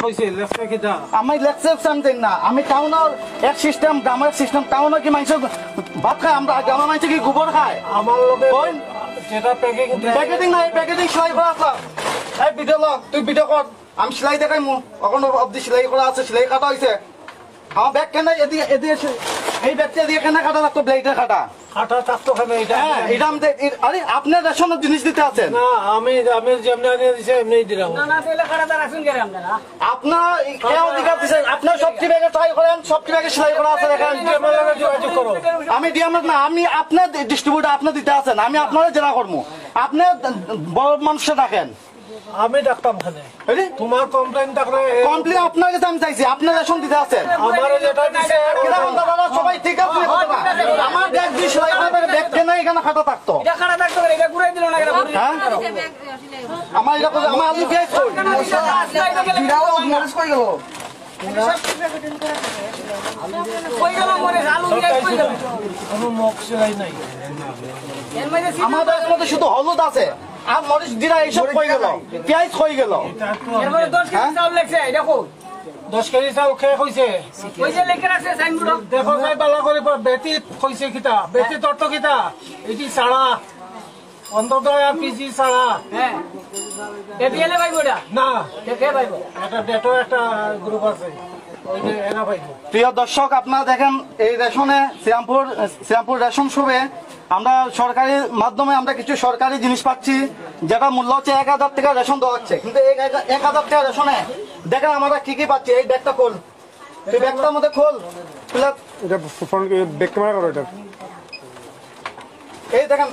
আমি লেকচার দেন না, আমি টাউনের এক সিস্টেম, গ্রামের সিস্টেম। টাউনে কি মানুষ ভাত খায়, আমরা গ্রামের মানুষ কি গোবর খায়? আমার লোকে যেটা প্যাকেটিং নাই, প্যাকেটিং সেলাই করা আছে। এই ভিডিও লগ, তুই ভিডিও কর, আমি সেলাই দেখাই মু অখন অব্দি সেলাই করা আছে, সেলাই কাটা হয়েছে। আমার ব্যাগ কেন এদিকে এদিকে, এই ব্যাগটা এদিকে কেন কাটা লাগতো? ব্লেডের কাটা কাটা থাকতো কেন? এটা এটা আমি আরে আপনার রেশনের জিনিস দিতে আছেন না, আমি যেমনি আগে দিছে এমনি দিলাম। আপনার কে অধিকার দিচ্ছেন? আপনার সবটি ব্যাগে ট্রাই করেন, সবটি ব্যাগে সেলাই করা আছে দেখেন। যোগাযোগ করো। আমি ডিএমএস না, আমি আপনার ডিস্ট্রিবিউটার, আপনি দিতে আছেন, আমি আপনারা জেলা করবো। আপনি বড় মানুষকে ডাকেন। আমি ডাকতাম খানে, তোমার কমপ্লেন থাকলে কমপ্লেন আপনার কাছে আমি চাইছি, আপনার রেশন দিতে আছেন। আমার যেটা দিছে সবাই ঠিক আছে, আমার ব্যাগ দিয়ে সেলাই করা ব্যাগ কেন এখানে খাটা থাকতো? আমার এটা আমার আলু পেঁয়াজ কই গেল? আমাদের মধ্যে শুধু হলুদ আছে আর মরিচ জিরা এইসব কই গেল, পেঁয়াজ কই গেল? 10 কেজি চাউল খেয়ে হয়েছে। দেখো ভাই বালা করে বেটি হয়েছে কিতা, বেটি তর্ত কিতা, এটি ছাড়া অন্তত আর পিজি ছাড়া না, একটা ডেটো একটা গ্রুপ আছে। প্রিয় দর্শক, আপনারা দেখেন এই রেশনে শ্রীরামপুর রেশন শপে আমরা সরকারি মাধ্যমে আমরা কিছু সরকারি জিনিস পাচ্ছি, যেটা মূল্য হচ্ছে 1000 টাকা রেশন দেওয়া হচ্ছে। কিন্তু এই 1000 টাকা রেশনে দেখেন আমরা কি কি পাচ্ছি। এই ব্যাগটা খোল, তুই ব্যাগটার মধ্যে খোল, এই দেখেন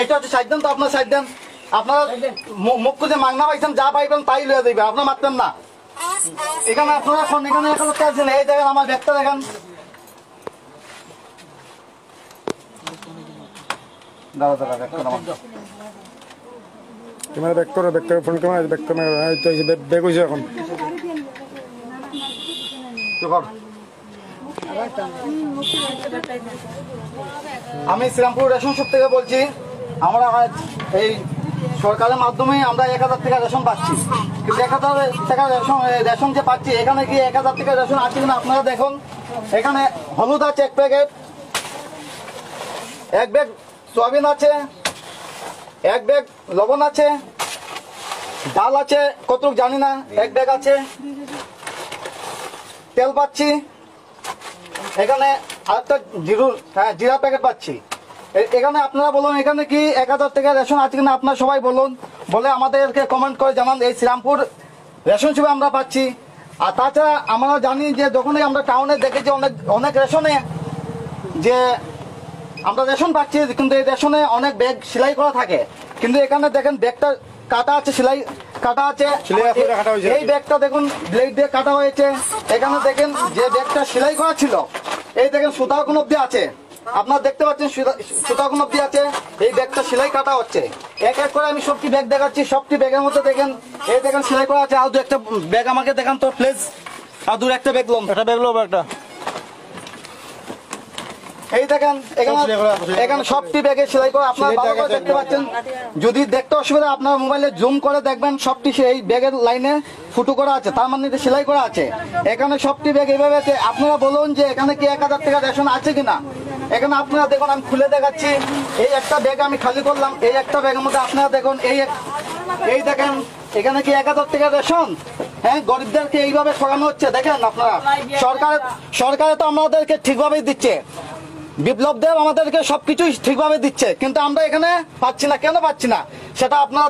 এটা হচ্ছে সাইড দেন তো, আপনার সাইড দেন। আপনারা মুখ খুঁজে মাগনা পাইছেন, যা পাইবেন তাই লয়ে যাবে, আপনার মারতেন না। এখানে আপনারা এখন এখানে আছেন, এই দেখেন আমার ব্যাগটা দেখেন। আমি শ্রীরামপুর রেশন শপ থেকে বলছি। আমরা এই সরকারের মাধ্যমে আমরা 1000 টাকা রেশন পাচ্ছি, কিন্তু 1000 টাকা রেশন যে পাচ্ছি, এখানে কি 1000 টাকা রেশন আছে কিনা আপনারা দেখুন। এখানে হলুদ আছে 1 প্যাকেট, 1 ব্যাগ সয়াবিন আছে, 1 ব্যাগ লবণ আছে, ডাল আছে কতটুক জানি না, 1 ব্যাগ আছে, তেল পাচ্ছি। এখানে আরেকটা জিরা প্যাকেট পাচ্ছি। এখানে আপনারা বলুন, এখানে কি 1000 টাকা রেশন আছে কিনা আপনারা সবাই বলুন, বলে আমাদেরকে কমেন্ট করে জানান। এই শ্রীরামপুর রেশন হিসেবে আমরা পাচ্ছি। আর তাছাড়া আমরা জানি যে যখনই আমরা টাউনে দেখেছি অনেক রেশনে যে আমরা রেশন পাচ্ছি, কিন্তু এই রেশনে অনেক ব্যাগ সেলাই করা থাকে। কিন্তু এখানে দেখেন ব্যাগটা কাটা আছে, সেলাই কাটা আছে। এই ব্যাগটা দেখুন ব্লেড দিয়ে কাটা হয়েছে। এখানে দেখেন যে ব্যাগটা সেলাই করা ছিল, এই দেখেন সুতা কোন অব্দি আছে, আপনারা দেখতে পাচ্ছেন সুতা কোন অব্দি আছে। এই ব্যাগটা সেলাই কাটা হচ্ছে। এক এক করে আমি সবটি ব্যাগ দেখাচ্ছি। সবটি ব্যাগের মধ্যে দেখেন, এই দেখেন সেলাই করা আছে। আর দু একটা ব্যাগ আমাকে দেখান তো প্লিজ। আর দূর একটা ব্যাগ লোম, একটা ব্যাগ লোম একটা। এই দেখেন এখানে সবটি ব্যাগে সেলাই করা, আপনারা ভালো করে দেখতে পাচ্ছেন। যদি দেখতে অসুবিধা, আপনার মোবাইলে জুম করে দেখবেন, সবটি সেই ব্যাগের লাইনে ফুটো করা আছে, তার মানে সেলাই করা আছে। এখানে সবটি ব্যাগ এইভাবে আছে। আপনারা বলুন যে এখানে কি 1000 টাকা রেশন আছে কিনা। এখানে আপনারা দেখুন, আমি খুলে দেখাচ্ছি। এই একটা ব্যাগ আমি খালি করলাম, এই একটা ব্যাগের মধ্যে আপনারা দেখুন এই দেখেন এখানে কি 1000 টাকা রেশন। হ্যাঁ, গরিবদেরকে এইভাবে ঠকানো হচ্ছে। দেখেন আপনারা, সরকারে তো আমাদেরকে ঠিকভাবেই দিচ্ছে, বিপ্লব দেব আমাদেরকে সবকিছুই ঠিকভাবে দিচ্ছে, কিন্তু আমরা এখানে পাচ্ছি না। কেন পাচ্ছি না সেটা আপনারা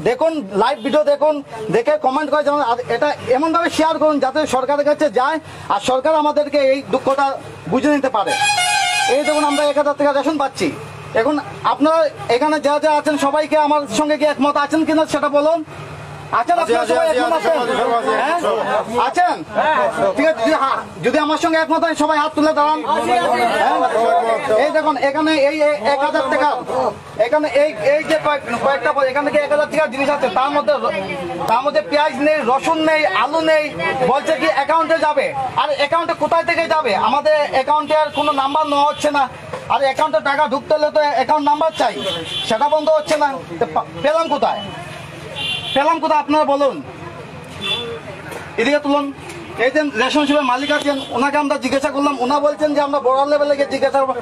দেখুন, লাইভ ভিডিও দেখুন, দেখে কমেন্ট করে জানান। আর এটা এমন ভাবে শেয়ার করুন যাতে সরকারের কাছে যায় আর সরকার আমাদেরকে এই দুঃখটা বুঝে নিতে পারে। এই দেখুন আমরা 1000 টাকা রেশন পাচ্ছি। এখন আপনারা এখানে যা যা আছেন সবাইকে আমার সঙ্গে কি একমত আছেন কিনা সেটা বলুন। আছেন আপনারা সবাই একমত আছেন? আছেন? ঠিক আছে, যদি আমার সঙ্গে একমত হয় সবাই হাত তুলে দাঁড়ান। এই দেখুন এখানে এই 1000 টাকা, এখানে এই যে কয়েকটা এখানে কি 1000 টাকার জিনিস আছে, তার মধ্যে পেঁয়াজ নেই, রসুন নেই, আলু নেই। বলছে কি অ্যাকাউন্টে যাবে। আর অ্যাকাউন্টে কোথায় থেকে যাবে? আমাদের অ্যাকাউন্টে আর কোনো নাম্বার নেওয়া হচ্ছে না। আর অ্যাকাউন্টে টাকা ঢুকতে হলে তো অ্যাকাউন্ট নাম্বার চাই, সেটা বন্ধ হচ্ছে না। পেলাম কোথায় আপনারা বলুন। এদিকে তুলুন। এই যে রেশন শিপের মালিক আছেন, ওনাকে আমরা জিজ্ঞাসা করলাম, ওনা বলছেন যে আমরা বড় লেভেলে গিয়ে জিজ্ঞাসা করবো।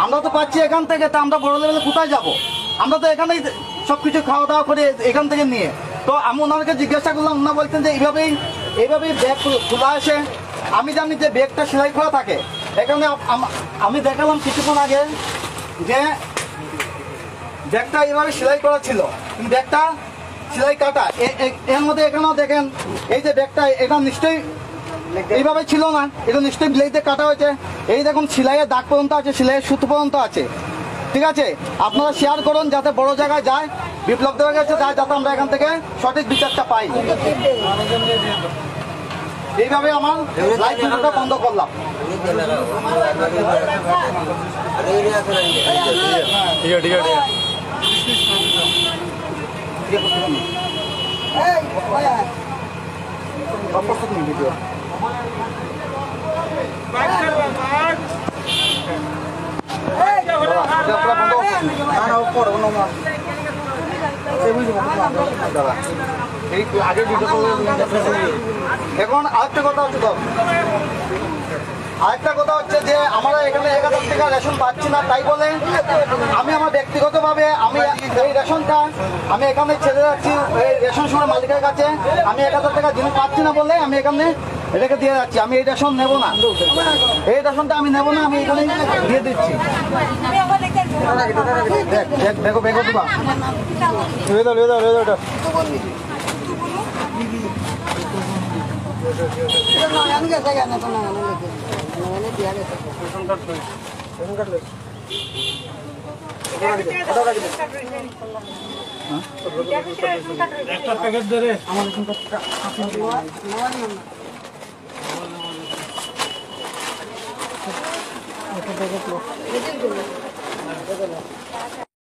আমরা তো পাচ্ছি এখান থেকে, তা আমরা বড় লেভেলে কোথায় যাব? আমরা তো এখানেই সবকিছু খাওয়া দাওয়া করে এখান থেকে নিয়ে। তো আমি ওনাকে জিজ্ঞাসা করলাম, ওনা বলছেন যে এইভাবেই ব্যাগ খোলা আসে। আমি জানি যে ব্যাগটা সেলাই করা থাকে। এখানে আমি দেখালাম কিছুক্ষণ আগে যে ব্যাগটা এইভাবে সেলাই করা ছিল, কিন্তু ব্যাগটা সেলাই কাটা। এর মধ্যে এখানেও দেখেন, এই যে ব্যাগটা, এটা নিশ্চয়ই এইভাবে ছিল না, এটা নিশ্চয়ই ব্লেডে কাটা হয়েছে। এই দেখুন সেলাইয়ের দাগ পর্যন্ত আছে, সেলাইয়ের সুতো পর্যন্ত আছে। ঠিক আছে, আপনারা শেয়ার করুন যাতে বড় জায়গায় যায়, বিপ্লব দেওয়ার কাছে যায়, যাতে আমরা এখান থেকে সঠিক বিচারটা পাই। এইভাবে আমার লাইভ ভিডিওটা বন্ধ করলাম। ভিডিও এখন আরেকটা কথা হচ্ছে যে আমরা এখানে 1000 টাকা রেশন পাচ্ছি না, তাই বলে আমি আমার ব্যক্তিগতভাবে আমি এই রেশনটা আমি এখানে ছেড়ে যাচ্ছি এই রেশন সময় মালিকের কাছে। আমি 1000 টাকা জিনিস পাচ্ছি না বলে আমি এখানে রেখে দিয়ে যাচ্ছি। আমি এই রেশন নেবো না, এই রেশনটা আমি নেবো না, আমি এখানে দিয়ে দিচ্ছি। দেখো বেগো দিবা একটা প্যাকেট ধরে আমার এখানকার